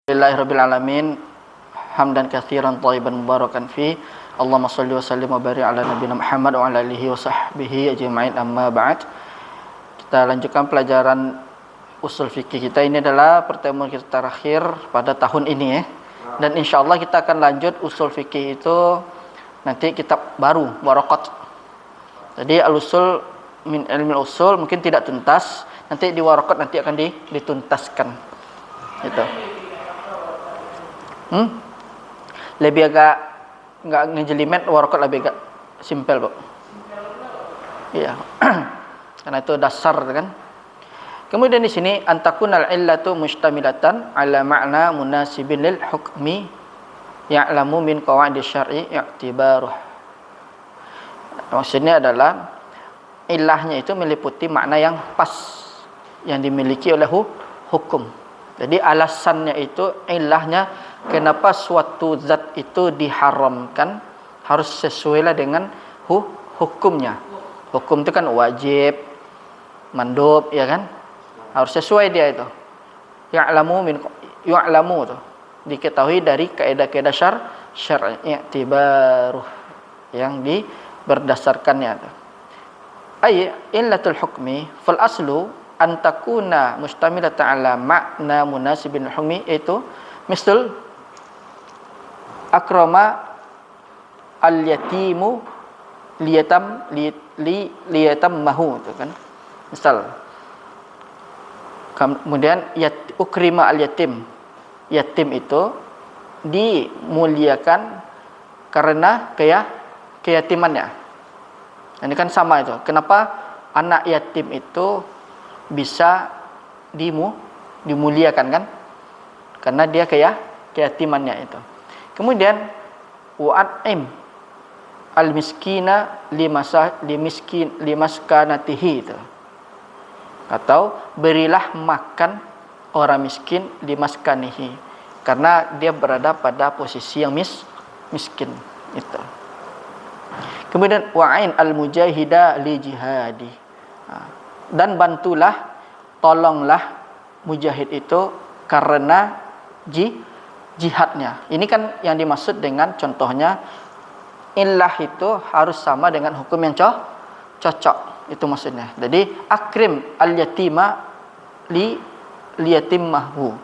Alhamdulillahirabbil alamin hamdan katsiran thayyiban mubarakan fi. Allahumma shalli wa sallim wa barik ala nabiyina Muhammad wa ala alihi wa sahbihi ajma'in, amma ba'd. Kita lanjutkan pelajaran usul fikih kita. Ini adalah pertemuan kita terakhir pada tahun ini ya. Dan insyaallah kita akan lanjut usul fikih itu nanti kitab baru, Waraqat. Jadi al-usul min ilmi usul mungkin tidak tuntas, nanti di Waraqat nanti akan dituntaskan. Gitu. Lebih agak nggak ngejelimet, Waraqat lebih agak simpel, Pak. Iya. Karena itu dasar kan. Kemudian di sini antakunal illatu mustamilatan ala ma'na munasibin lil hukmi ya'lamu min qawaid syar'i i'tibaruh. Maksudnya adalah ilahnya itu meliputi makna yang pas yang dimiliki oleh hukum. Jadi alasannya itu ilahnya kenapa suatu zat itu diharamkan harus sesuai dengan hukumnya. Hukum itu kan wajib, mandub, ya kan? Harus sesuai dia itu. Ya'lamu itu diketahui dari kaidah-kaidah syar'i i'tibaruh yang berdasarkannya itu. Ay illatul hukmi fal aslu an takuna mustamilatan ala makna munasibin hukmi, itu misal akrama al yatimu liyatam mahu itu kan. Misal kemudian ukrima al yatim itu dimuliakan karena keyatimannya. Ini kan sama itu. Kenapa anak yatim itu bisa dimuliakan kan? Karena dia keyatimannya itu. Kemudian wa'at'im al-miskina limaskanatihi itu. Atau berilah makan orang miskin limaskanihi, karena dia berada pada posisi yang miskin itu. Kemudian wa'in al-mujahida li jihadi. Dan bantulah, tolonglah mujahid itu karena jihadnya. Ini kan yang dimaksud dengan contohnya illah itu harus sama dengan hukum yang cocok. Itu maksudnya. Jadi akrim al-yatima liyatimmahu.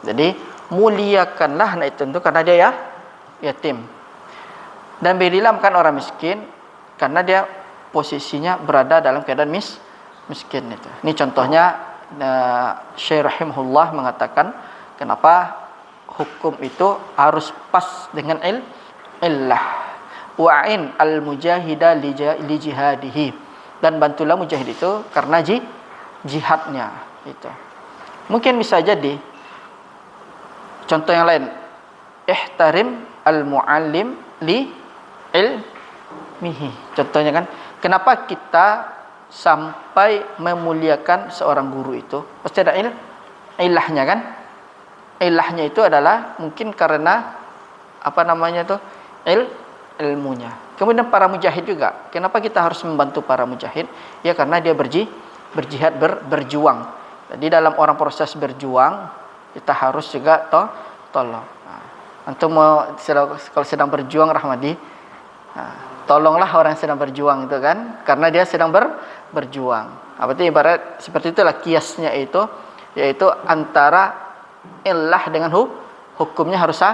Jadi muliakanlah anak itu karena dia yatim. Dan berilah makan orang miskin karena dia posisinya berada dalam keadaan miskin itu. Ini contohnya Syekh rahimahullah mengatakan kenapa hukum itu harus pas dengan illah. Wa'in al-mujahida li jihadihi, dan bantulah mujahid itu karena jihadnya itu. Mungkin bisa jadi contoh yang lain, ihtarim al-muallim li ilmihi. Contohnya kan, kenapa kita sampai memuliakan seorang guru itu? Pasti ada ilahnya kan? Ilahnya itu adalah mungkin karena ilmunya. Kemudian para mujahid juga. Kenapa kita harus membantu para mujahid? Ya karena dia berjihad, berjuang. Jadi dalam orang proses berjuang, kita harus juga tolong. Antum kalau sedang berjuang, Rahmadi, tolonglah orang yang sedang berjuang itu kan, karena dia sedang berjuang. Berarti ibarat seperti itulah kiasnya itu, yaitu antara illah dengan hukumnya harus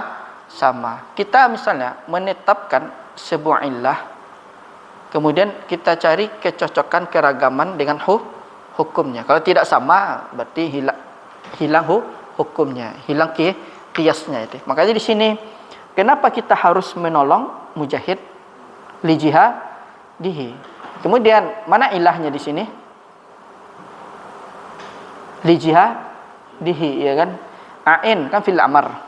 sama. Kita misalnya menetapkan sebuah illah, kemudian kita cari kecocokan keragaman dengan hukumnya. Kalau tidak sama, berarti hilang hukumnya, hilang kiasnya itu. Makanya di sini kenapa kita harus menolong mujahid li jihadihi. Kemudian mana ilahnya di sini? Li jihadihi, ya kan? Ain kan fil amar,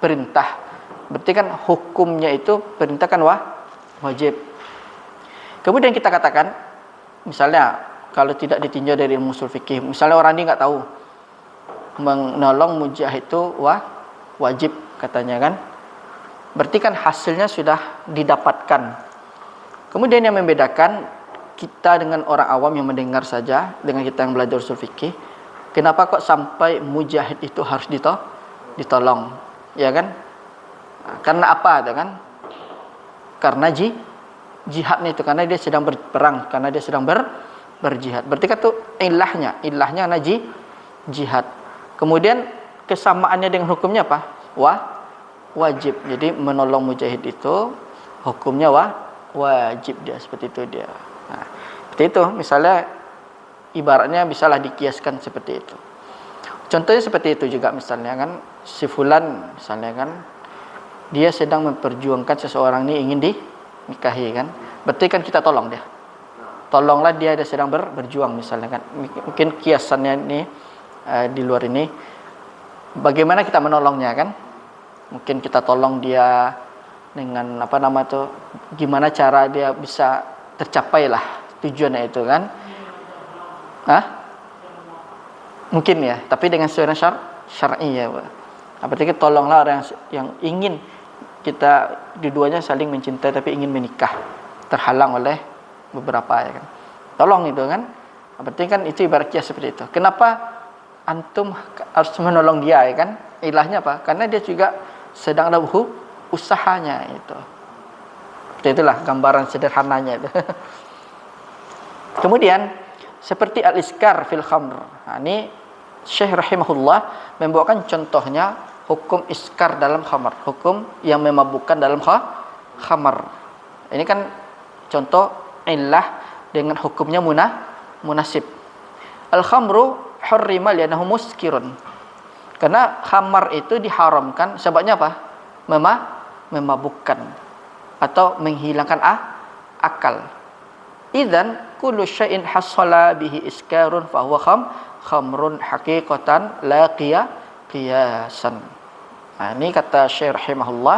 perintah. Berarti kan hukumnya itu perintah kan wajib. Kemudian kita katakan misalnya kalau tidak ditinjau dari ilmu usul fikih, misalnya orang ini nggak tahu menolong mujahid itu wajib katanya kan. Berarti kan hasilnya sudah didapatkan. Kemudian yang membedakan kita dengan orang awam yang mendengar saja dengan kita yang belajar usul fikih, kenapa kok sampai mujahid itu harus ditolong, ya kan? Karena apa itu kan? Karena jihadnya itu, karena dia sedang berperang, karena dia sedang berjihad. Berarti kan itu ilahnya karena jihad. Kemudian kesamaannya dengan hukumnya apa? Wajib. Jadi menolong mujahid itu hukumnya wajib dia, seperti itu dia. Nah, seperti itu. Misalnya ibaratnya bisalah dikiaskan seperti itu. Contohnya seperti itu juga, misalnya kan si fulan misalnya kan dia sedang memperjuangkan seseorang ini ingin dinikahi kan. Berarti kan kita tolong dia. Tolonglah dia sedang berjuang misalnya kan. Mungkin kiasannya ini di luar ini bagaimana kita menolongnya kan? Mungkin kita tolong dia dengan apa nama itu, gimana cara dia bisa tercapai lah tujuannya itu kan? Mungkin ya, tapi dengan sesuai syar'i ya. Berarti kita tolonglah orang yang ingin kita dua-duanya saling mencintai tapi ingin menikah, terhalang oleh beberapa ya kan. Tolong itu kan. Berarti kan itu ibarat kias seperti itu. Kenapa antum harus menolong dia ya kan? Ilahnya apa? Karena dia juga sedang ada usahanya itu. Seperti itulah gambaran sederhananya itu. Kemudian seperti al-iskar fil khamr. Nah, ini Syekh rahimahullah membawakan contohnya hukum iskar dalam khamar, hukum yang memabukkan dalam khamar. Ini kan contoh illah dengan hukumnya munasib. Al-khamru hurrima li'annahu muskirun. Karena khamar itu diharamkan sebabnya apa? Memabukkan atau menghilangkan akal. Idzan kullu syai'in hasala bihi iskarun fa huwa khamrun haqiqatan la qiyasan. Nah, ini kata Syekh rahimahullah,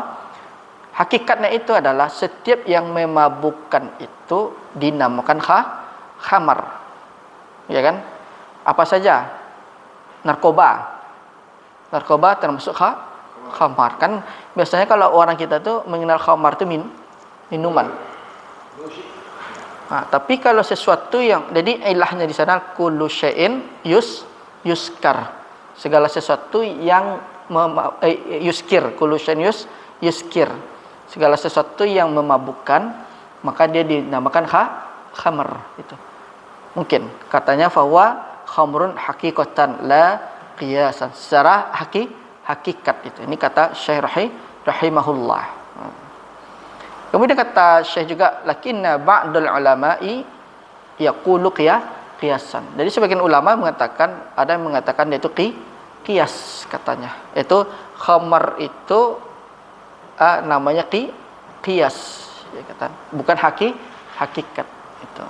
hakikatnya itu adalah setiap yang memabukkan itu dinamakan khamar. Ya kan? Apa saja? Narkoba termasuk khamar. Kan biasanya kalau orang kita tuh mengenal khamar itu minuman. Nah, tapi kalau sesuatu yang, jadi ilahnya di sana kullu syai'in yuskar, segala sesuatu yang yuskir, kullu syai'in yuskir, segala sesuatu yang memabukkan, maka dia dinamakan khamr itu. Mungkin katanya bahwa khamrun haqiqatan la qiyasan, secara hakikat itu. Ini kata Syekh rahimahullah. Kemudian kata Syekh juga, lakinna ba'dul ulama'i yaqulu qiyasan. Jadi sebagian ulama mengatakan, ada yang mengatakan yaitu qiyas katanya. Itu khamar itu namanya qiyas, ya kata. Bukan hakikat itu.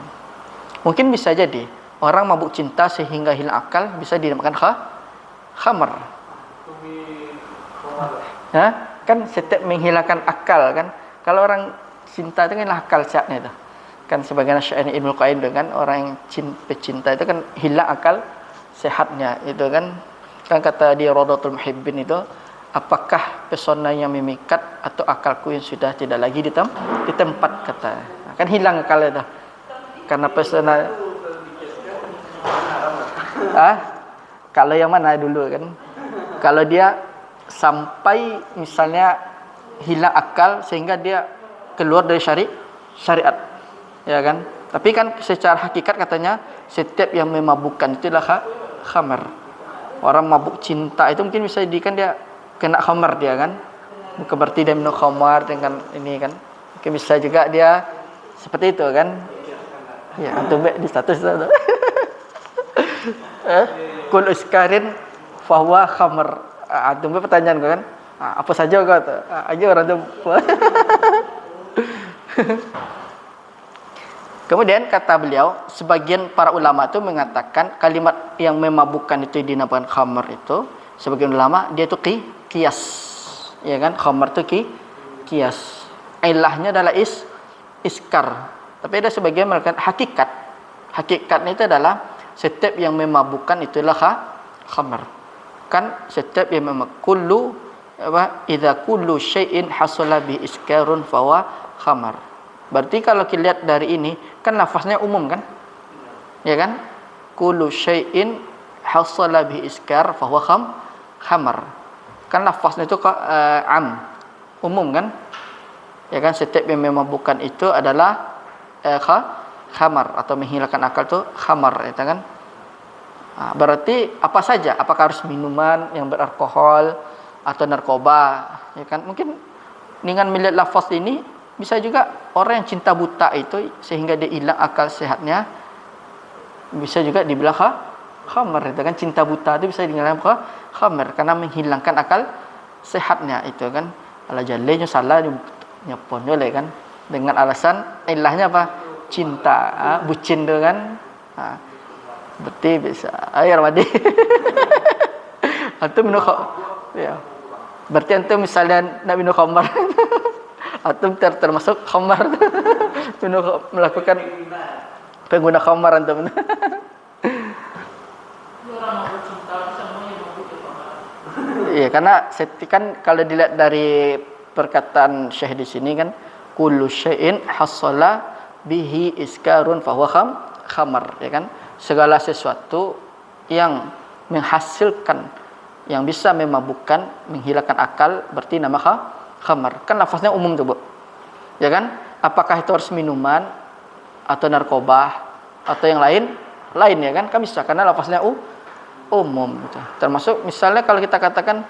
Mungkin bisa jadi orang mabuk cinta sehingga hilang akal bisa dinamakan khamar. Kan setiap menghilangkan akal kan. Kalau orang cinta itu kan akal sehatnya itu. Kan sebagian syair Ibnu Qayyim dengan orang yang pecinta itu kan hilang akal sehatnya itu kan. Kan kata dia Rawdatul Muhibbin itu, apakah pesona yang memikat atau akalku yang sudah tidak lagi di tempat kata. Kan hilang akal itu. Karena pesona kalau yang mana dulu kan? Kalau dia sampai misalnya hilang akal sehingga dia keluar dari syariat, ya kan? Tapi kan secara hakikat katanya setiap yang memabukkan itulah khamar. Orang mabuk cinta itu mungkin bisa jadikan dia kena khamar dia kan? Bukan berarti dia minum khamar dengan ini kan? Mungkin bisa juga dia seperti itu kan? Ya, antum di status itu. Kul uskarin fahuwa khamar. Antum pertanyaan kan? Apa saja kau tu? Aja orang tu. Kemudian kata beliau, sebagian para ulama itu mengatakan kalimat yang memabukkan itu dinamakan khamar itu, sebagian ulama dia itu qiyas. Ya kan? Khamar itu qiyas. Ilahnya adalah iskar. Tapi ada sebagian mengatakan hakikat. Hakikatnya itu adalah setiap yang memabukkan itulah khamar. Kan setiap yang kullu idza kullu syai'in hasala bi iskarun fawa khamar. Berarti kalau kita lihat dari ini kan lafaznya umum kan? Ya kan? Kullu syai'in hasala bi iskar fahuwa khamar. Kan lafaznya itu am, umum kan? Ya kan, setiap yang memabukkan itu adalah khamar atau menghilangkan akal itu khamar, ya kan? Berarti apa saja? Apakah harus minuman yang beralkohol atau narkoba? Ya kan? Mungkin dengan melihat lafaz ini bisa juga orang yang cinta buta itu sehingga dia hilang akal sehatnya, bisa juga dibilang khamar, itu kan? Cinta buta itu bisa dibilang khamar karena menghilangkan akal sehatnya itu kan. Ala jalenya salah nyepon boleh kan dengan alasan ilahnya apa? Cinta, bucin tu kan. Berarti bisa air mandi. Antum minum ya. Berarti antum misalnya nak minum khamar. Antum termasuk khamar. Melakukan pengguna khamar antum. Iya, karena kan kalau dilihat dari perkataan Syekh di sini kan, kullu syai'in hasala bihi iskarun fahuwa khamar, ya kan? Segala sesuatu yang menghasilkan, yang bisa memabukkan, menghilangkan akal, berarti nama khamar. Kan lafaznya umum tuh, Bu. Ya kan? Apakah itu harus minuman atau narkoba atau yang lain? Lain, ya kan? Kan bisa karena lafaznya umum gitu. Termasuk misalnya kalau kita katakan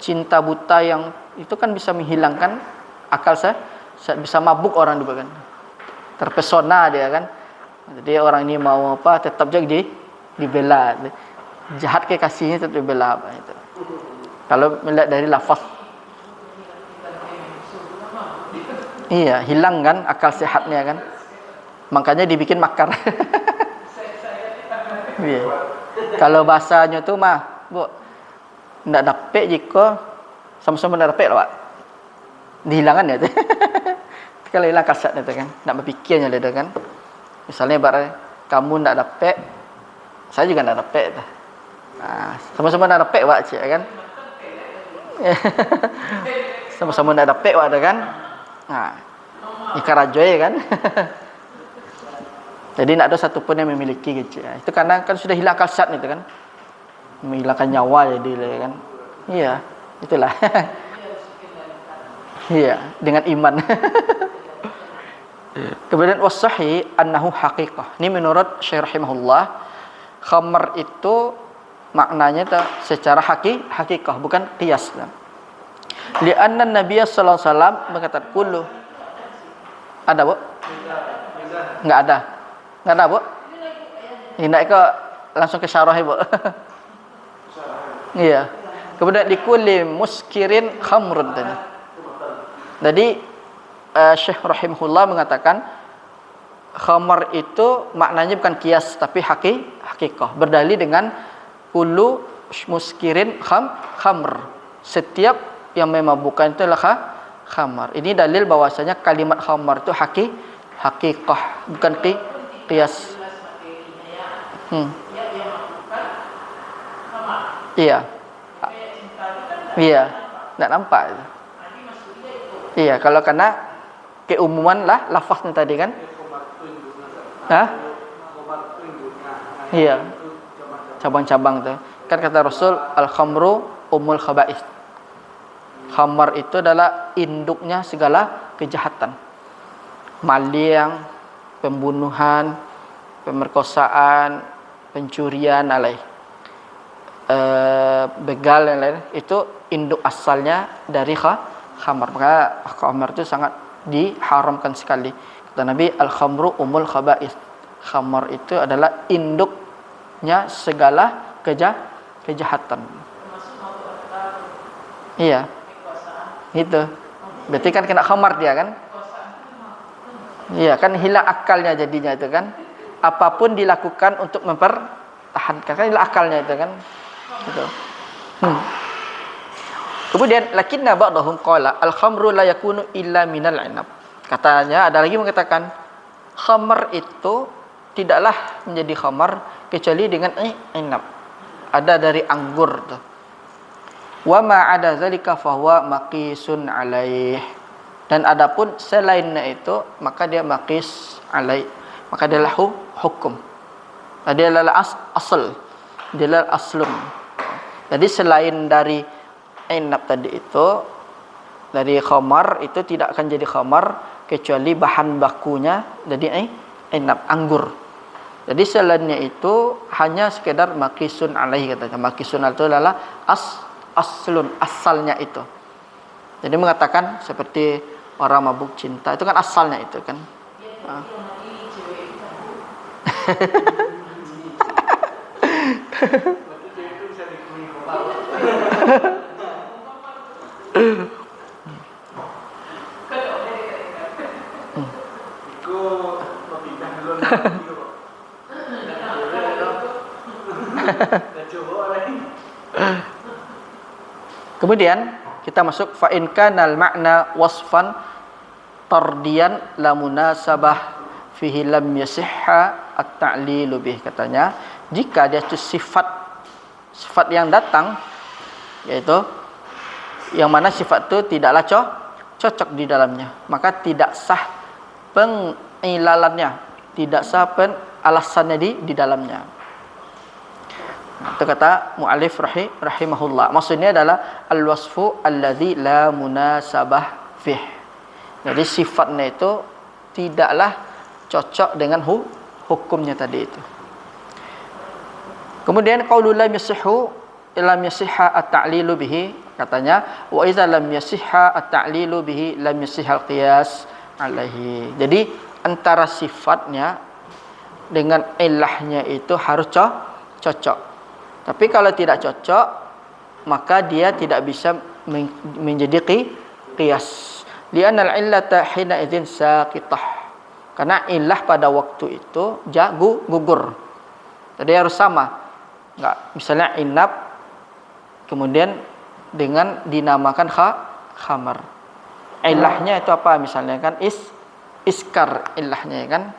cinta buta yang itu kan bisa menghilangkan akal bisa mabuk orang juga kan. Terpesona dia kan. Jadi orang ini mau apa tetap jadi dibela. Jahat ke kasihnya tetap dibela apa itu. Kalau melihat dari lafaz. Iya, hilang kan akal sehatnya kan. Makanya dibikin makar. Iya. Kalau bahasanya tu mah, Bu, ndak dapat jika sama-sama ndak dapat lah, Pak. Dihilangkan ya tu. Kalau hilang kasat itu kan, ndak berfikirnya dia kan. Misalnya barang kamu ndak dapat, saya juga ndak dapat. Sama-sama ndak dapat, Pak, cik kan. Sama-sama ndak dapat, Pak, kan. Ikan rajoy kan. Jadi tidak ada satu pun yang memiliki gitu. Itu karena kan sudah hilang akal sehat itu kan. Menghilangkan nyawa jadi kan. Iya, itulah. Iya, dengan iman. Kemudian wasahih annahu haqiqah. Ini menurut Syekh rahimahullah, khamar itu maknanya secara haqiqah, bukan qiyas. Li'anna Nabi sallallahu alaihi wasallam mengatakan kullu. Ada, Bu? Enggak ada. Enggak ada, Bu? Hendak ke langsung ke syarah, Bu. Iya. Kemudian likulli muskirin khamrun tadi. Jadi Syekh rahimahullah mengatakan khamar itu maknanya bukan kias tapi haqiqah. Berdalil dengan kullu muskirin khamr. Setiap yang memabukkan itu adalah khamar. Ini dalil bahwasanya kalimat khamar itu haqiqah bukan qiyas. Iya. Iya. Tidak nampak itu. Iya, kalau kena keumuman lah lafaznya tadi kan. Iya. Cabang-cabang tuh. Kan kata Rasul al-khamru umul khaba'is. Khamar itu adalah induknya segala kejahatan. Maling, pembunuhan, pemerkosaan, pencurian, begal dan lain itu induk asalnya dari khamar. Maka khamar itu sangat diharamkan sekali. Kata Nabi, al-khamru umul khaba'is. Khamar itu adalah induknya segala kejahatan. Iya. Itu. Berarti kan kena khamar dia kan? Iya, kan hilang akalnya jadinya itu kan. Apapun dilakukan untuk mempertahankan kan hilang akalnya itu kan. Gitu. Kemudian lakinna ba'dahum qala al-khamru la yakunu illa minal 'inab. Katanya ada lagi mengatakan khamar itu tidaklah menjadi khamar kecuali dengan inab. Ada dari anggur tuh. Wa ma 'ada zalika fahuwa maqisun 'alaih. Dan adapun selainnya itu maka dia maqis 'alaih. Maka dia lahu hukum. Dia adalah asal. Dia adalah aslun. Jadi selain dari inab tadi itu dari khamar itu tidak akan jadi khamar kecuali bahan bakunya jadi inab, anggur. Jadi selainnya itu hanya sekedar makisun alaihi katanya. Makisun itu adalah aslun, asalnya itu. Jadi mengatakan seperti orang mabuk cinta itu kan asalnya itu kan. Kemudian kita masuk fa in kanal makna wasfan tardiyan la munasabah fihi lam yasihha at-ta'lilu bih, katanya jika dia itu sifat yang datang, yaitu yang mana sifat itu tidaklah cocok di dalamnya, maka tidak sah pengilalannya, tidak sah alasannya di dalamnya. Itu kata mu'allif rahimahullah. Maksudnya adalah al-wasfu alladzi la munasabah fih. Jadi sifatnya itu tidaklah cocok dengan hukumnya tadi itu. Kemudian qaulul lam yasihha at-ta'lilu bihi, katanya wa idza lam yasihha at-ta'lilu bihi lam yasihha al-qiyas alaihi. Jadi antara sifatnya dengan ilahnya itu harus cocok. Tapi kalau tidak cocok, maka dia tidak bisa menjadi qiyas. Li'anna al-illata hina idzin saqitah. Karena ilah pada waktu itu gugur. Jadi harus sama. Enggak, misalnya inab kemudian dengan dinamakan khamar. Ilahnya itu apa misalnya kan iskar ilahnya kan.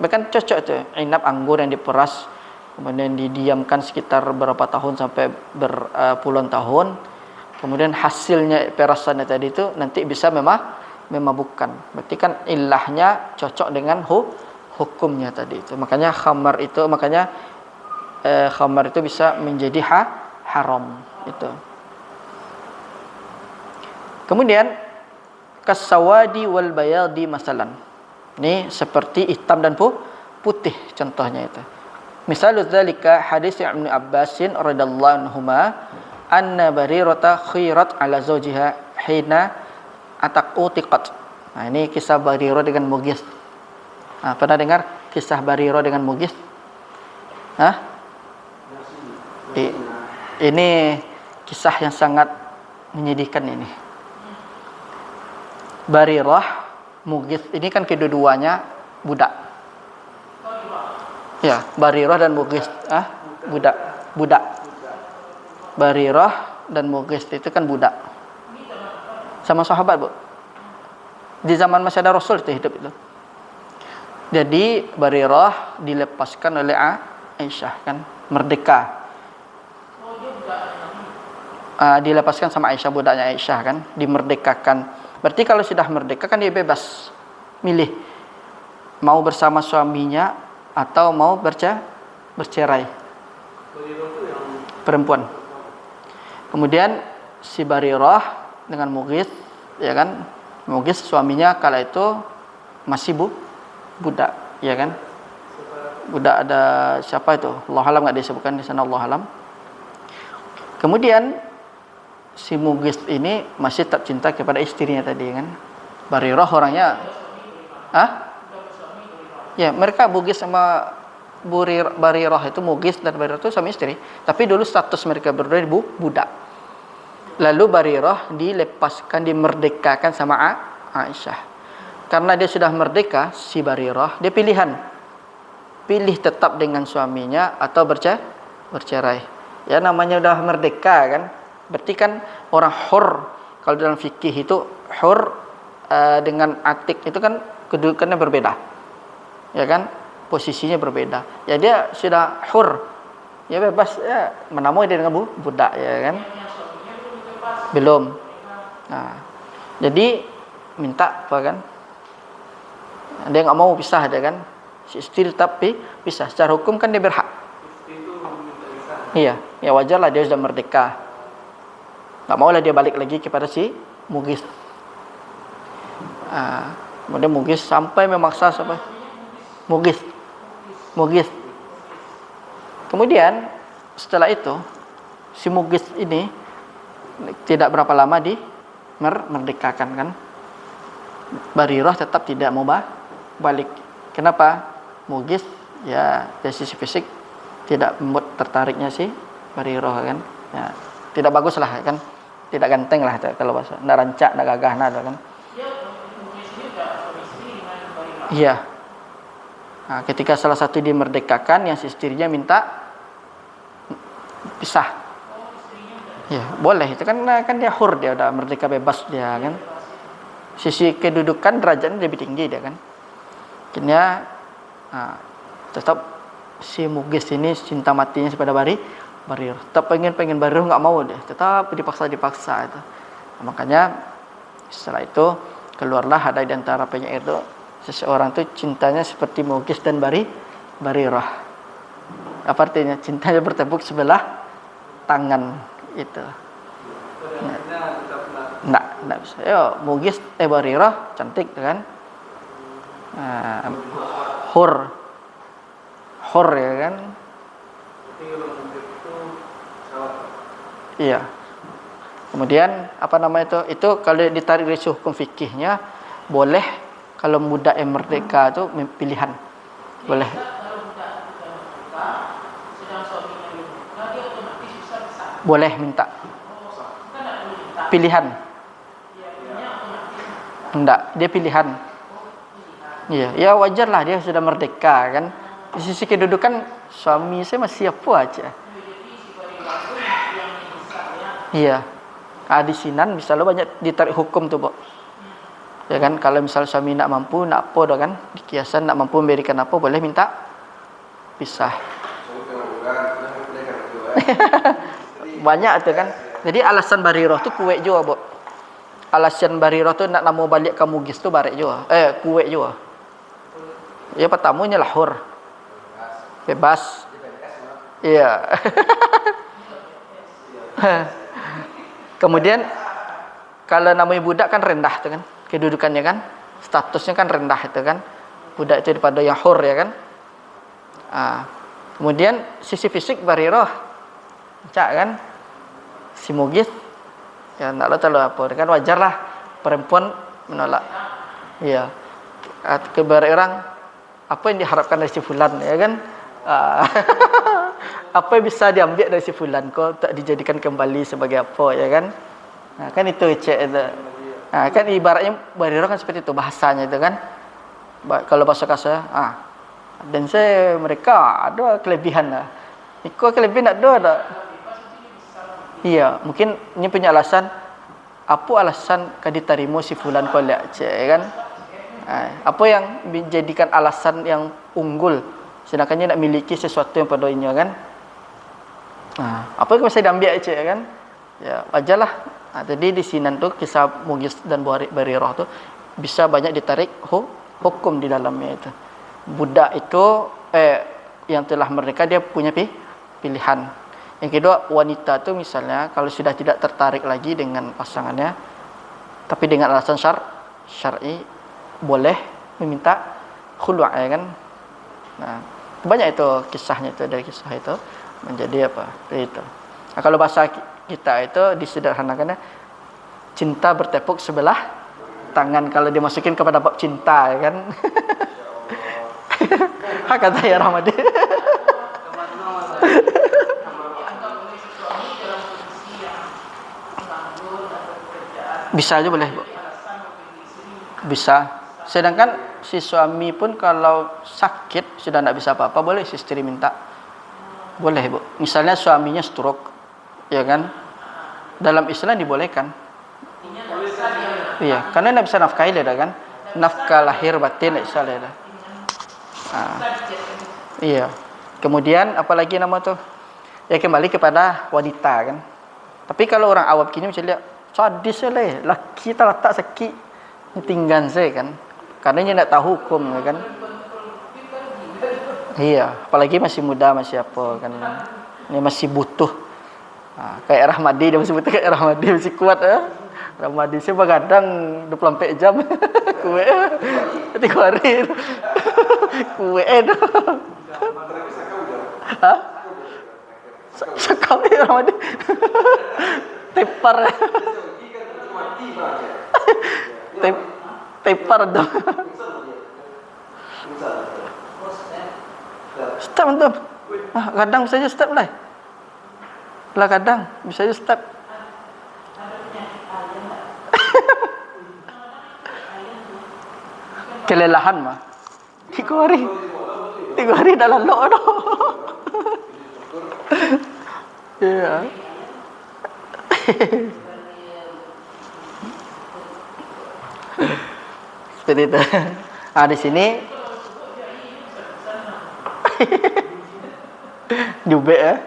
Bahkan cocok itu inab anggur yang diperas kemudian didiamkan sekitar berapa tahun sampai berpuluhan tahun, kemudian hasilnya perasannya tadi itu nanti bisa memabukkan. Berarti kan ilahnya cocok dengan hukumnya tadi itu. Makanya khamar itu bisa menjadi haram itu. Kemudian kasawadi wal bayadi masalan. Ini seperti hitam dan putih contohnya itu. Misalnya dzalika hadis Ibnu Abbasin radhiyallahu anhuma anna Barirata khirat ala zawjiha hina ataqutiqat. Nah, ini kisah Barirah dengan Mughith. Nah, pernah dengar kisah Barirah dengan Mughith? Ini kisah yang sangat menyedihkan ini. Barirah, Mughith ini kan kedua-duanya budak. Ya, Barirah dan Mughith, budak. Barirah dan Mughith itu kan budak. Sama sahabat, Bu. Di zaman masih ada Rasul itu hidup itu. Jadi Barirah dilepaskan oleh Aisyah kan, merdeka. Dilepaskan sama Aisyah, budaknya Aisyah kan, dimerdekakan. Berarti kalau sudah merdeka kan dia bebas milih mau bersama suaminya atau mau bercerai. Perempuan. Kemudian si Barirah dengan Mughith, ya kan? Mughith suaminya kala itu masih budak, ya kan? Budak ada siapa itu? Allah alam, enggak disebutkan di sana, Allah alam. Kemudian si Mughith ini masih tetap cinta kepada istrinya tadi kan. Barirah orangnya ya, mereka Mughith sama Barirah itu, Mughith dan Barirah itu suami istri. Tapi dulu status mereka berdua budak. Lalu Barirah dilepaskan, dimerdekakan sama Aisyah. Karena dia sudah merdeka, si Barirah, dia pilihan. Pilih tetap dengan suaminya atau bercerai. Ya namanya udah merdeka kan. Berarti kan orang hur. Kalau dalam fikih itu hur dengan atik itu kan kedudukannya berbeda. Ya kan, posisinya berbeda. Ya dia sudah hur, ya bebas, ya menamui dia dengan budak, ya kan. Belum. Nah, jadi minta apa kan? Dia nggak mau pisah, dia kan. Si istri tetap pisah. Secara hukum kan dia berhak. Iya, ya wajar lah dia sudah merdeka. Tak maulah dia balik lagi kepada si Mughis. Kemudian Mughis sampai memaksa sampai Mughis. Kemudian setelah itu si Mughis ini tidak berapa lama merdekakan kan. Barirah tetap tidak mau balik. Kenapa? Mughis ya dari sisi fisik tidak membuat tertariknya si Barirah kan. Ya, tidak bagus lah kan. Tidak ganteng lah kalau bahasa. Nak rancak, nak gagah, nak kan. Iya. Nah, ketika salah satu dimerdekakan, yang si istrinya minta pisah. Ya, boleh itu kan dia hur, dia udah merdeka bebas dia kan. Sisi kedudukan derajatnya lebih tinggi dia kan. Akhirnya tetap si Mughis ini cinta matinya kepada Barirah. Tetap pengen Barirah, nggak mau dia. Tetap dipaksa itu. Nah, makanya setelah itu keluarlah ada di antara penyair itu seseorang tuh cintanya seperti Mughis dan Barirah. Apa artinya? Cintanya bertepuk sebelah tangan itu. Nggak bisa. Yo, Mughis Barirah cantik kan? Hur ya kan? Iya. Kemudian apa nama itu? Itu kalau ditarik dari hukum fikihnya boleh kalau budak yang merdeka itu pilihan. Boleh. Boleh minta. Pilihan. Enggak, dia pilihan. Iya, ya wajarlah dia sudah merdeka kan. Di sisi kedudukan suami saya masih apa aja. Iya. Adisinan misalnya banyak ditarik hukum tuh, Pak. Ya kan, kalau misal suami nak mampu, nak apa dah kan, di kiasan nak mampu memberikan apa, boleh minta pisah. Banyak tuh kan. Jadi alasan Barirah tuh kuat juga, Pak. Alasan Barirah tuh nak mau balik ke Mughis tuh barek juga. Kuat juga. Ya pertamanya lahur. Bebas. Iya. Kemudian kalau namanya budak kan rendah tuh kan, kedudukannya kan, statusnya kan rendah itu kan, budak itu daripada yang hur ya kan. Kemudian sisi fisik Barirah, cak kan, si Mughis, ya nak lo terlalu apa, kan wajar lah perempuan menolak. Iya, ke Barirah, apa yang diharapkan dari si fulan ya kan. Apa yang bisa diambil dari si fulan kok tak dijadikan kembali sebagai apa ya kan. Kan itu cek itu. Kan ibaratnya Barirah kan seperti itu bahasanya itu kan. Kalau bahasa kasar, dan mereka ada kelebihan lah. Iko kelebihan ada. Iya, mungkin ini punya alasan. Apa alasan kau diterima si fulan kau lihat cek ya kan. Apa yang menjadikan alasan yang unggul sedangkan dia nak miliki sesuatu yang padanya kan. Apa yang bisa diambil cek kan. Ya wajarlah. Jadi di sini tu kisah Mughis dan Barirah tu bisa banyak ditarik hukum di dalamnya itu. Budak itu yang telah merdeka dia punya pilihan. Yang kedua, wanita tu misalnya kalau sudah tidak tertarik lagi dengan pasangannya tapi dengan alasan syar'i boleh meminta khulu' ya kan. Nah, banyak itu kisahnya itu, dari kisah itu menjadi apa? Itu. Nah, kalau bahasa kita itu disederhanakannya cinta bertepuk sebelah tangan kalau dimasukin kepada bab cinta ya kan. Kata ya Rahmadi. Bisa aja boleh, Bu. Bisa. Sedangkan si suami pun kalau sakit sudah tidak bisa apa-apa boleh si istri minta. Boleh, Bu. Misalnya suaminya stroke, ya kan? Dalam Islam dibolehkan. Iya, karena tidak bisa nafkahi dia kan. Nafkah lahir batin tidak bisa dia. Iya. Kemudian apalagi nama tuh? Ya kembali kepada wanita kan. Tapi kalau orang awam kini macam lihat sadis lah, laki tak letak sakit tinggal saya kan. Karena dia tidak tahu hukum ya kan. Iya, apalagi masih muda masih apa kan. Ini masih butuh Kayak Rahmadi, dia masih betul kayak Rahmadi, masih kuat ya. Rahmadi sih begadang 24 jam. Kue 3 hari. Kue itu. Hah? Sekali Rahmadi. Tepar. Tepar dong. Step antum. Kadang bisa aja step lah. Lah kadang bisa aja step. Kelelahan mah. 3 hari dah lalu dah. Iya. Seperti itu. Di sini Jube ya.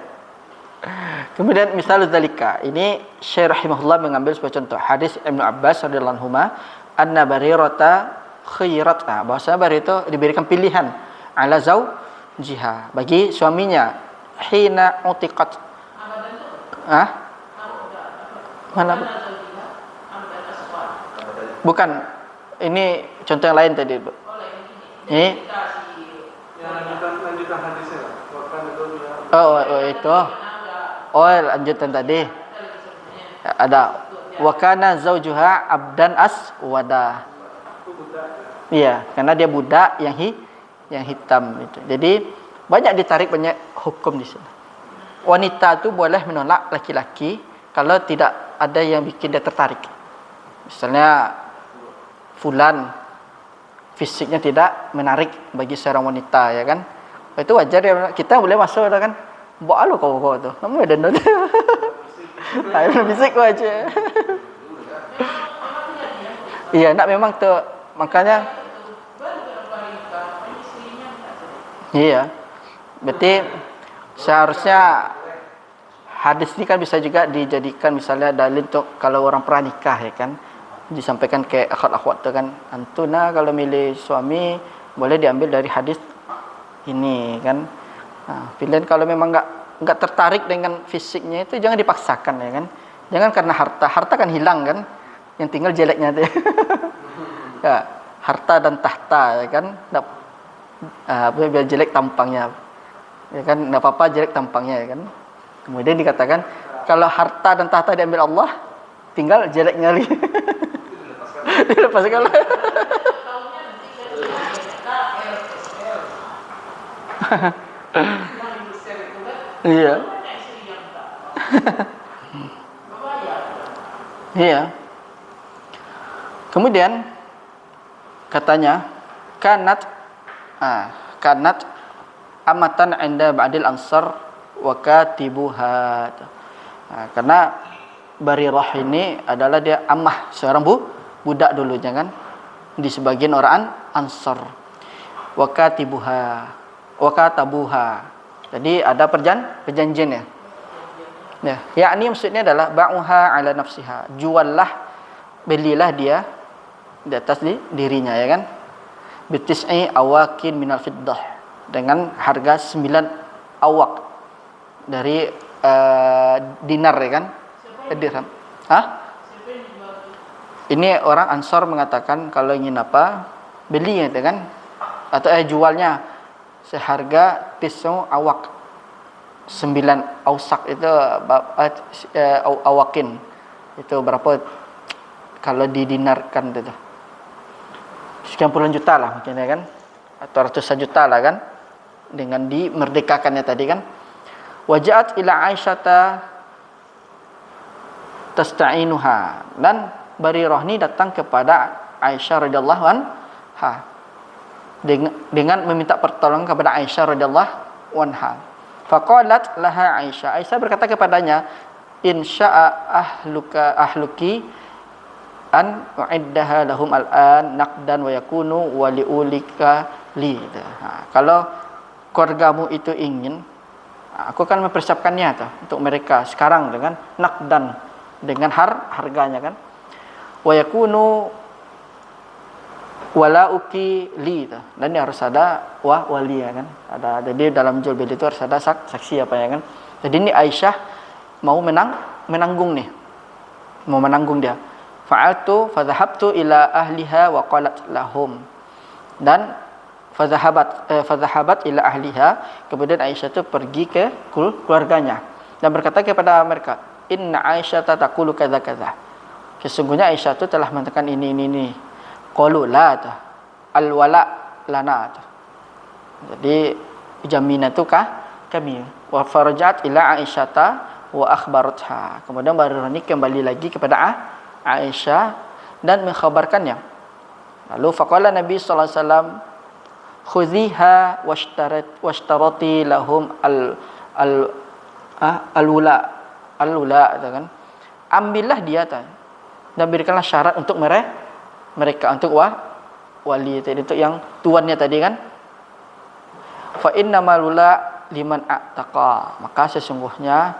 Kemudian misal dzalika. Ini Syekh rahimahullah mengambil sebuah contoh hadis Ibnu Abbas radhiyallahu anhuma, anna barirata khairat. Bahwasanya Barir itu diberikan pilihan ala zaujiha, bagi suaminya, hina utiqat. Mana? Bukan. Ini contoh yang lain tadi, Bu. Ini lanjutan hadisnya. Itu. Lanjutan tadi. Ada wa kana zaujuha abdan aswada. Iya, karena dia budak yang hitam itu. Jadi banyak ditarik banyak hukum di sini. Wanita itu boleh menolak laki-laki kalau tidak ada yang bikin dia tertarik. Misalnya fulan fisiknya tidak menarik bagi seorang wanita, ya kan? Itu wajar ya, kita boleh masuk kan. Buat lo kau tu. Kamu ada not. Ayo fisik aja. Iya, nak memang tu, makanya iya. Berarti seharusnya hadis ini kan bisa juga dijadikan misalnya dalil untuk kalau orang pernah nikah, ya kan? Disampaikan ke akhwat-akhwat tu kan, antuna kalau milih suami boleh diambil dari hadis ini kan. Pilihan kalau memang enggak tertarik dengan fisiknya itu jangan dipaksakan, ya kan. Jangan karena harta kan hilang kan, yang tinggal jeleknya tu. Ya, harta dan tahta, ya kan. Biar jelek tampangnya, ya kan. Enggak apa-apa jelek tampangnya, ya kan. Kemudian dikatakan kalau harta dan tahta diambil Allah, tinggal jeleknya lagi. Dilepaskan. Iya. Iya. Kemudian katanya kanat amatan inda ba'dil ansar wa katibuha. Karena Barirah ini adalah dia ammah, seorang budak dulunya kan, di sebagian orang Ansar. Wa katibuha. Jadi ada perjanjian ya. Ya, yakni maksudnya adalah ba'uha ala nafsiha. Juallah, belilah dia di atas dirinya, ya kan. Bitis'i awakin minal fiddah, dengan harga 9 awak dari dinar, ya kan. Dirham. Ini orang Ansar mengatakan kalau ingin apa, beli, ya kan, atau jualnya seharga tisau awak, 9 ausak itu awakin itu berapa kalau didinarkan itu, sekian puluhan juta lah mungkin, ya kan, atau ratusan juta lah kan, dengan dimerdekakannya tadi kan. Waja'at ila Aisyata tasta'inuha, dan Barirah ini datang kepada Aisyah radhiyallahu anha dengan meminta pertolongan kepada Aisyah radhiyallahu anha. Faqalat laha Aisyah berkata kepadanya, insya'a ahluki an uiddaha lahum al'an naqdan wa yakunu wa liulika li. Kalau keluargamu itu ingin, aku akan mempersiapkannya untuk mereka sekarang dengan naqdan, dengan harganya kan. Wa yakunu walauki li, dan ini harus ada wali, ya kan. Jadi dalam jual beli itu harus ada saksi apa, ya kan. Jadi ini Aisyah mau menanggung nih. Mau menanggung dia. Fadhahabtu ila ahliha wa qalat lahum. Dan fadhahabat ila ahliha, kemudian Aisyah itu pergi ke keluarganya dan berkata kepada mereka, inna Aisyah taqulu kadza kadza. Sesungguhnya Aisyah itu telah mengatakan ini. Qalu la al wala lana. Jadi jaminan itu kami. Wa farajat ila Aisyata wa akhbaratha. Kemudian Barirah ini kembali lagi kepada Aisyah dan mengkhabarkannya. Lalu faqala Nabi sallallahu alaihi wasallam, khudhiha washtarati lahum al-ula kan. Ambillah dia dan berikanlah syarat untuk mereka untuk wali tadi, untuk yang tuannya tadi kan. Fa innamal ula liman a'taqa. Maka sesungguhnya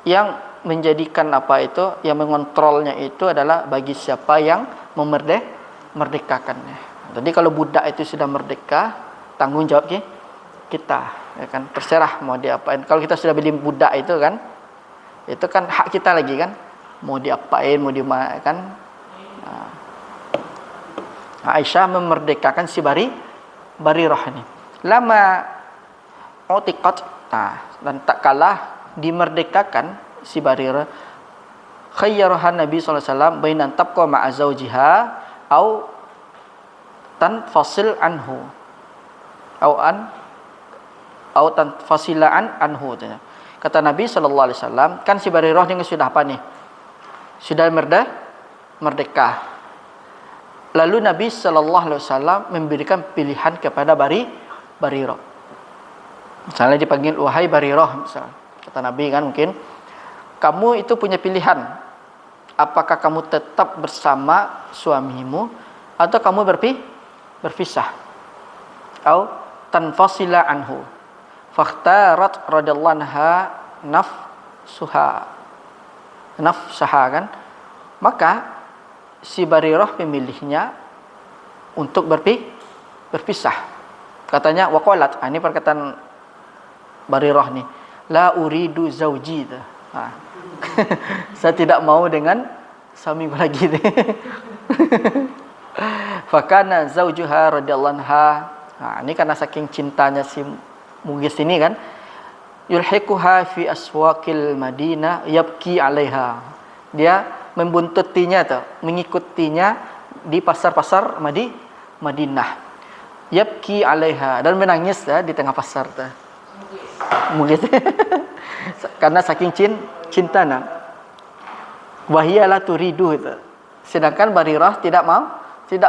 yang menjadikan yang mengontrolnya itu adalah bagi siapa yang memerdekakannya. Jadi kalau budak itu sudah merdeka, tanggung jawab kita, ya kan? Terserah mau diapain. Kalau kita sudah beli budak itu kan hak kita lagi kan. Mau diapain, mau dimakan. Aisyah memerdekakan si Barirah ini. Lama utiqat, dan tak kalah dimerdekakan si Barirah, khayyarahan Nabi sallallahu alaihi wasallam bainan tabqa ma'a zawjiha au tanfasil anhu au tanfasila anhu. Kata Nabi sallallahu alaihi wasallam, kan si Barirah ini sudah apa nih? Sudah merdeka. Lalu Nabi sallallahu alaihi wasallam memberikan pilihan kepada Barirah. Misalnya dipanggil, wahai Barirah, misalnya. Kata Nabi kan mungkin, kamu itu punya pilihan. Apakah kamu tetap bersama suamimu atau kamu berpisah? Atau tanfasila anhu. Fakhtarat radhiyallahu anha nafsaha kan. Maka si Barirah memilihnya untuk berpisah. Katanya waqalat, ini perkataan Barirah nih, la uridu zauji. Saya tidak mau dengan suamiku lagi. Fakana zaujuha radhiyallahu anha. Ini karena saking cintanya si Mughis ini kan, yulhiquha fi aswaqil Madinah yabki 'alaiha. Dia membuntutinya mengikutinya di pasar-pasar Madinah. Yabki 'alaiha, dan menangis di tengah pasar Mughis. Karena saking cinta wahiyalah turidu itu. Sedangkan Barirah tidak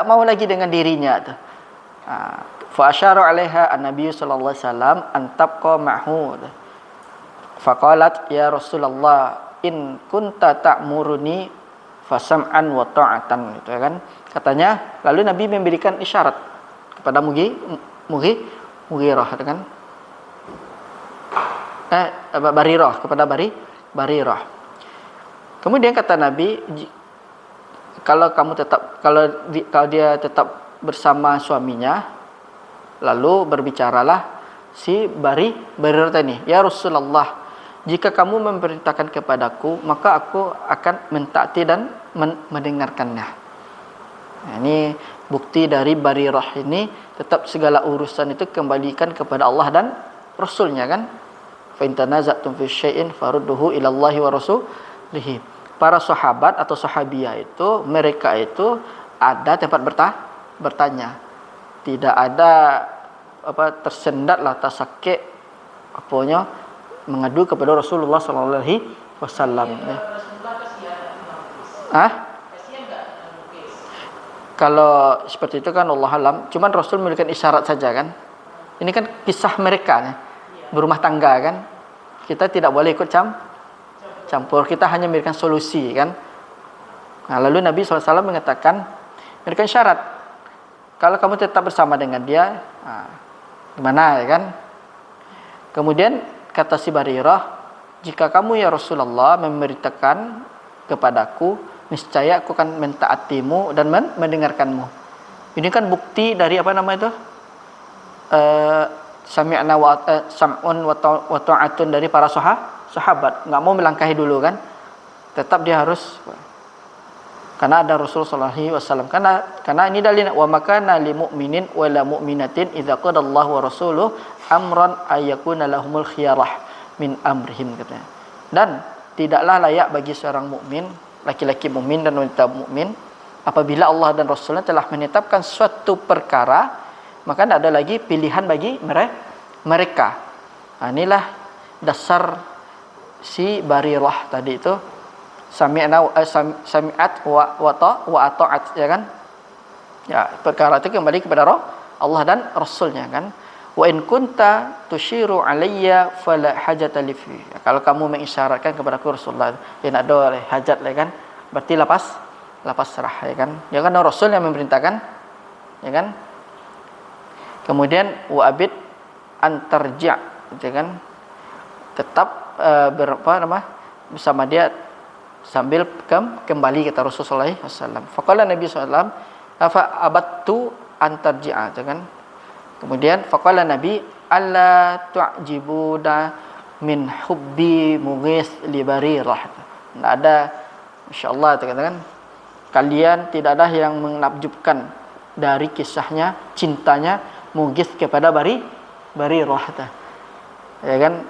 mau lagi dengan dirinya fa asyara 'alaiha an-nabiy sallallahu alaihi wasallam an tabqa ma'hu. Faqalat ya Rasulullah in kunta ta'muruni fasam'an wa ta'atan, gitu kan. Katanya, lalu Nabi memberikan isyarat kepada Mughirah kan. Barirah, kepada Barirah. Kemudian kata Nabi, kalau dia tetap bersama suaminya, lalu berbicaralah si Barirah tadi, ya Rasulullah, jika kamu memberitakan kepadaku, maka aku akan mentaati dan mendengarkannya. Nah, ini bukti dari Barirah ini tetap segala urusan itu kembalikan kepada Allah dan Rasulnya kan. Fa in tanaza'tum fi syai'in farudduhu ila Allahi wa rasulihi. Para sahabat atau sahabiyah itu, mereka itu ada tempat bertanya. Tidak ada tersendatlah tasakek mengadu kepada Rasulullah sallallahu alaihi wasallam. Kalau seperti itu kan Allah alam, cuman Rasul memberikan isyarat saja kan. Ini kan kisah mereka nih, berumah tangga kan. Kita tidak boleh ikut campur, kita hanya memberikan solusi kan. Nah, lalu Nabi SAW mengatakan, memberikan syarat, kalau kamu tetap bersama dengan dia, gimana ya kan. Kemudian kata si Barirah, jika kamu ya Rasulullah memberitakan kepadaku, niscaya aku akan mentaatimu dan mendengarkanmu. Ini kan bukti dari sami'na sam'un wa ta'atun dari para sahabat, enggak mau melangkahi dulu kan. Tetap dia harus, karena ada Rasulullah SAW. Karena ini dalil, wa makana lil mu'minin wa la mu'minatin idza qadallahu wa rasuluhu amran ayyakuna lahumul khiyarah min amrihim, katanya. Dan tidaklah layak bagi seorang mukmin, laki-laki mukmin dan wanita mukmin, apabila Allah dan Rasulnya telah menetapkan suatu perkara, maka tidak ada lagi pilihan bagi mereka. Nah, inilah dasar si Barirah tadi itu, sami'at wa ta'at, ya kan? Ya, perkara itu kembali kepada Allah dan Rasulnya kan. Wa in kunta tushiru alayya fala hajata li fi. Kalau kamu mengisyaratkan kepada Rasulullah, ya nak ada hajat lah kan. Berarti lepas serah, ya kan. Ya kan Rasul yang memerintahkan, ya kan. Kemudian wa abid antarja', ya kan. Tetap bersama dia sambil kembali, kata Rasulullah SAW. Faqala Nabi SAW, afa abattu antarji'a, ya kan. Kemudian faqala Nabi, alla tu'jibuna min hubbi mughis li Barirah. Tidak ada, masyaallah, katakan, kalian tidak ada yang menakjubkan dari kisahnya, cintanya Mughis kepada Barirah. Ya kan?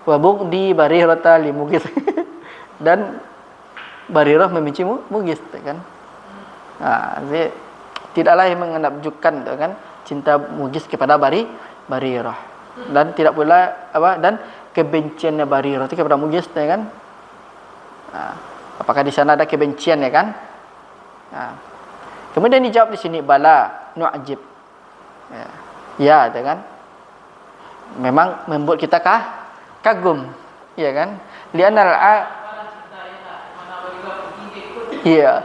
Wa bughdi Barirah li Mughis. Dan Barirah membenci Mughis, kan? Nah, tidaklah yang menakjubkan, kan, cinta Mughis kepada Barirah. Dan tidak pula dan kebenciannya Barirah itu kepada Mughis, ya kan? Nah, apakah di sana ada kebencian, ya kan? Nah, kemudian dijawab di sini, bala nu'jib. Ya, ya kan? Memang membuat kita kagum, ya kan? Li'anal iya.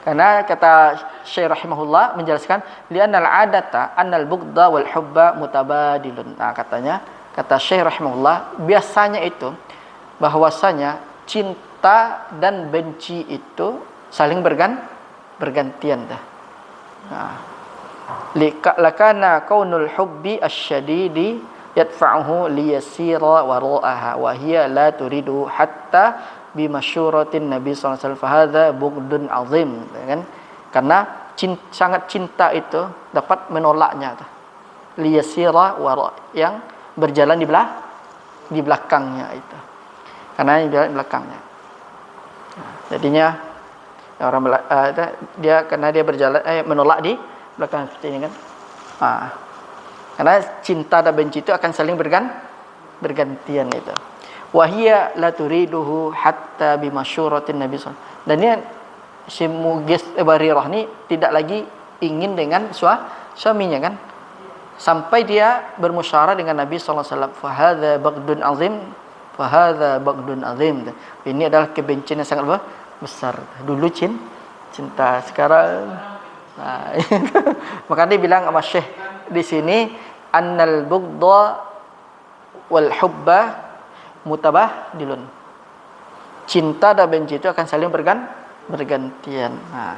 Karena kata Syekh rahimahullah menjelaskan, li'annal adata annal bughda wal hubba mutabadilun. Nah, kata Syekh rahimahullah, biasanya itu bahwasanya cinta dan benci itu saling bergantian dah. Nah, lakana kaunul hubbi asyadidi yadfa'uhu liyasira wara'aha wa hiya la turidu hatta bimasyuratin Nabi sallallahu alaihi wasallam, fahadza bughdun azim, kan? Karena sangat cinta itu dapat menolaknya, liyasira wara, yang berjalan di belakangnya itu, karena yang berjalan di belakangnya. Jadinya orang karena dia berjalan menolak di belakang seperti ini, kan? Karena cinta dan benci itu akan saling bergantian itu. Wahia la turiduhu hatta bimasyuratin Nabi sallallahu alaihi wasallam. Dan ini si Mughis Barirah ni tidak lagi ingin dengan suaminya, kan, sampai dia bermusyawarah dengan Nabi sallallahu alaihi wasallam. Fahadza baghdun azim, fahadza baghdun azim. Ini adalah kebencian yang sangat besar. Dulu cinta, sekarang maka dia bilang sama Syekh di sini, annal bughdha wal hubba mutabadilun. Cinta dan benci itu akan saling bergantian. Nah,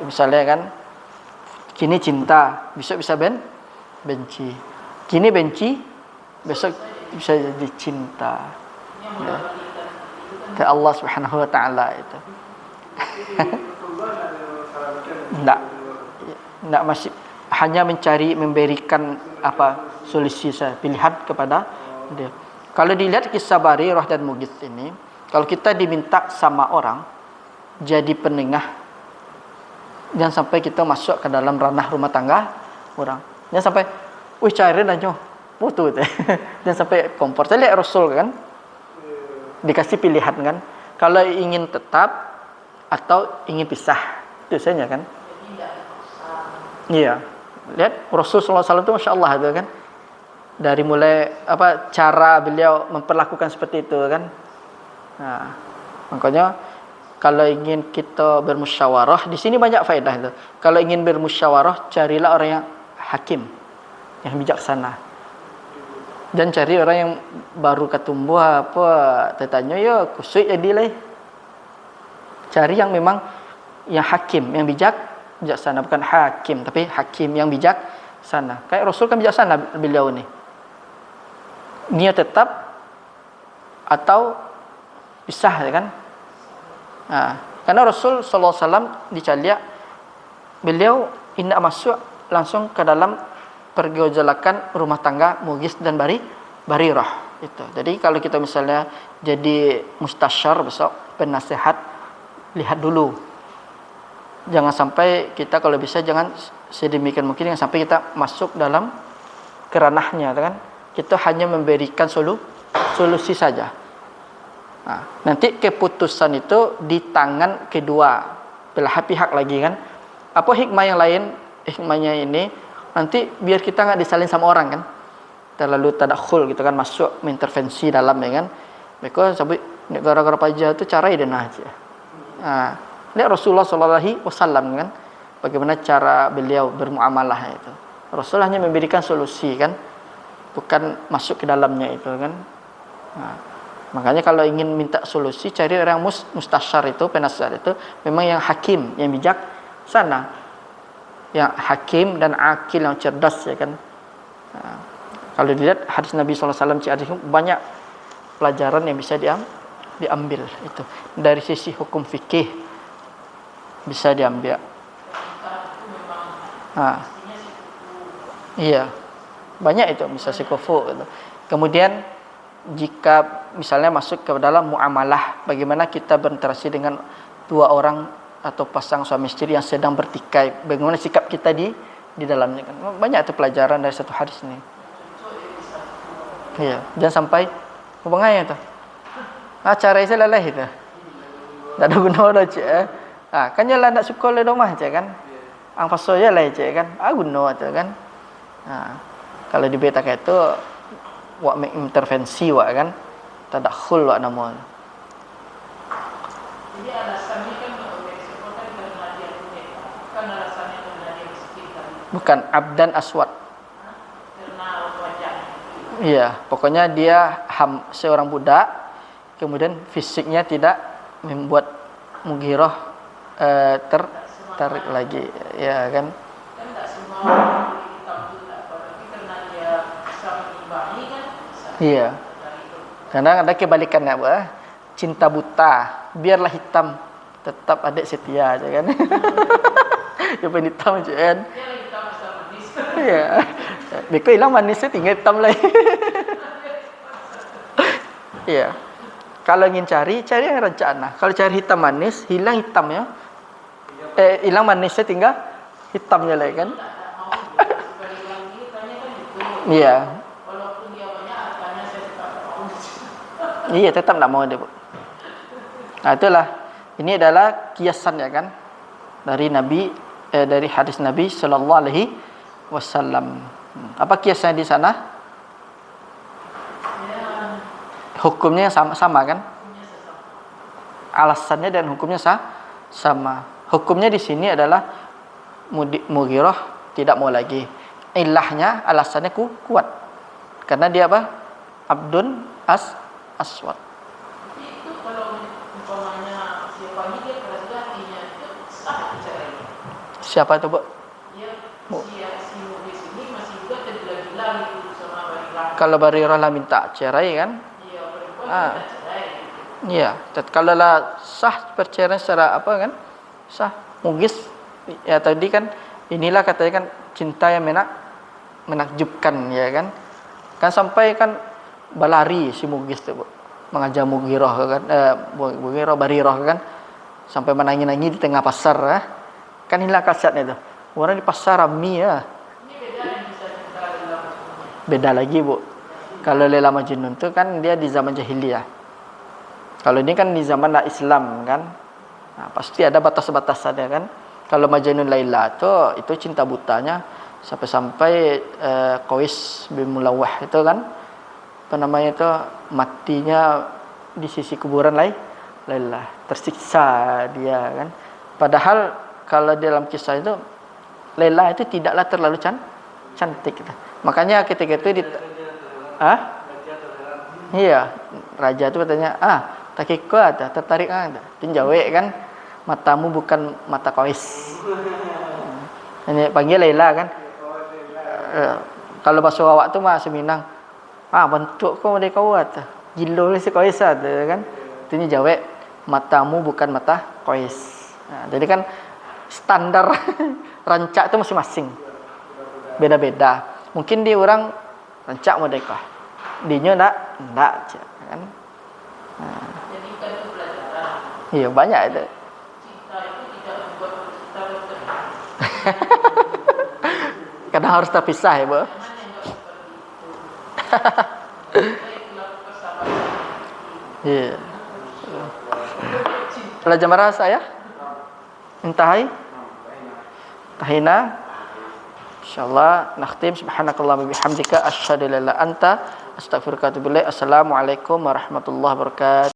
misalnya kan, kini cinta, besok bisa benci. Kini benci, besok bisa jadi cinta. Ya. Allah Subhanahu wa taala itu. Enggak masih hanya memberikan solusi pilihan kepada dia. Kalau dilihat kisah Barirah dan Mughis ini, kalau kita diminta sama orang jadi penengah, jangan sampai kita masuk ke dalam ranah rumah tangga orang. Jangan sampai, cari aja putus. Jangan sampai kompor. Saya lihat Rasul, kan, dikasih pilihan, kan, kalau ingin tetap atau ingin pisah, itu saja, kan. Iya. Lihat Rasul sallallahu alaihi wasallam itu, masya Allah itu, kan. Dari mulai cara beliau memperlakukan seperti itu, kan. Nah, makanya kalau ingin kita bermusyawarah, di sini banyak faedah itu. Kalau ingin bermusyawarah, carilah orang yang hakim, yang bijaksana. Dan cari orang yang baru ketumbuh tertanya kusuk jadilah. Cari yang memang yang hakim, yang bijaksana, bukan hakim tapi hakim yang bijaksana. Kayak Rasul kan bijaksana beliau ni. Dia tetap atau pisah ya kan. Karena Rasul sallallahu alaihi wasallam dicaliak, beliau indah masuk langsung ke dalam pergaulan rumah tangga Mughis dan Barirah itu. Jadi kalau kita misalnya jadi mustasyar besok, penasehat, lihat dulu. Jangan sampai kita kalau bisa jangan sedemikian mungkin jangan sampai kita masuk dalam keranahnya kan. Kita hanya memberikan solusi saja. Nanti keputusan itu di tangan kedua belah pihak lagi kan. Apa hikmah yang lain? Hikmahnya ini nanti biar kita nggak disalin sama orang kan, terlalu tadakhul gitu kan, masuk mengintervensi dalam ya kan. Mereka sampai gara-gara pajak itu cara ide aja. Lihat Rasulullah sallallahu alaihi wasallam kan, bagaimana cara beliau bermuamalah itu. Rasul hanya memberikan solusi kan, bukan masuk ke dalamnya itu kan. Makanya kalau ingin minta solusi cari orang mustasyar itu, penasihat itu memang yang hakim, yang bijak sana. Yang hakim dan akil, yang cerdas ya kan. Kalau dilihat hadis Nabi SAW banyak pelajaran yang bisa diambil itu. Dari sisi hukum fikih bisa diambil. Iya, banyak itu bisa sikufu gitu. Kemudian jika misalnya masuk ke dalam muamalah, bagaimana kita berinteraksi dengan dua orang atau pasang suami istri yang sedang bertikai, bagaimana sikap kita di dalamnya kan. Banyak itu pelajaran dari satu hadis ini. Iya, jangan sampai hubungannya itu. Cara saya lelah itu. Tak ada guna dah cik. Kan jalan nak suka le rumah cik kan. Ang pasal je lah cik kan. Guna tu kan. Kalau di beta kayak itu wak intervensi wak kan. Tadakhul wak nama. Jadi alasannya kan karena dia boneka. Bukan alasannya karena dia miskin tadi. Bukan abdan aswad. Karena wajah. Iya, pokoknya dia seorang budak, kemudian fisiknya tidak membuat Mughirah tertarik lagi, ya kan? Kan tak semua orang hitam itu tak, apalagi karena dia bisa mengimbangi kan. Iya. Karena ada kebalikannya, cinta buta, biarlah hitam, tetap adik setia aja kan. Dia pengen hitam aja kan. Dia lagi hitam asal manis. Iya. Beko hilang manisnya tinggal hitam lagi. Iya. Kalau ingin cari yang rencana. Kalau cari hitam manis, hilang hitamnya. Hilang manisnya tinggal hitamnya lagi kan. Iya. Walaupun dia banyak hartanya saya tetap mau. Iya, tetap tak mau dia, Bu. Itulah. Ini adalah kiasan ya kan. Dari hadis Nabi sallallahu alaihi wasallam. Apa kiasnya di sana? Hukumnya sama kan? Alasannya dan hukumnya sama. Hukumnya di sini adalah Mughirah tidak mau lagi. Ilahnya, alasannya kuat. Karena dia apa? Abdun aswad. Itu kalau umpamanya siapa dia laki-lakinya itu sah cerai. Siapa itu, Bu? Ya, si Mughis ini masih juga tergila-gila gitu sama Barirah. Kalau Barirah lah minta cerai kan? Iya, perempuan minta cerai. Iya, kalau lah sah perceraian secara apa kan? Sah. Mughis ya tadi kan inilah katanya kan cinta yang menakjubkan ya kan? Kan sampai kan berlari si Mughis tu, Bu. Mengajar Mughirah kan, Barirah kan, sampai menangis-nangis di tengah pasar. Kan inilah kasatnya tu. Orang di pasar ramai ya. Ini beda yang bisa cinta Laila Majnun. Beda lagi, Bu. Kalau Laila Majnun tu kan dia di zaman jahiliyah. Kalau ini kan di zaman Islam kan. Pasti ada batas-batasannya kan. Kalau Majnun Laila tu itu cinta butanya sampai Qais bin Mulawah itu kan apa namanya itu matinya di sisi kuburan Laila, tersiksa dia kan. Padahal kalau dalam kisah itu Laila itu tidaklah terlalu cantik gitu. Makanya ketika itu iya, raja itu katanya, takiko ada, tertarik ada. Tinjawek kan, matamu bukan mata Qais. Ini panggil Laila kan. Kalau bahasa awak tu mah Seminang, bentuk kau dari kau Jilul si Qais ada kan. Itu jawab matamu bukan mata Qais. Nah, jadi kan standar rancak itu masing-masing. Beda-beda. Mungkin di orang rancak merdeka. Dinya enggak kan. Nah. Jadi kan itu pelajaran. Iya, banyak itu. Cinta itu tidak membuat kita bertemu. Kadang harus terpisah ya, Bu. Jangan yang enggak seperti itu. Kita persahabatan. Iya. Belajar merasa ya? Intahai? Tahina? Insyaallah nakhtim subhanakallahumma bihamdika asyhadu an la ilaha illa anta astaghfiruka wa atubu ilaik. Assalamualaikum warahmatullahi wabarakatuh.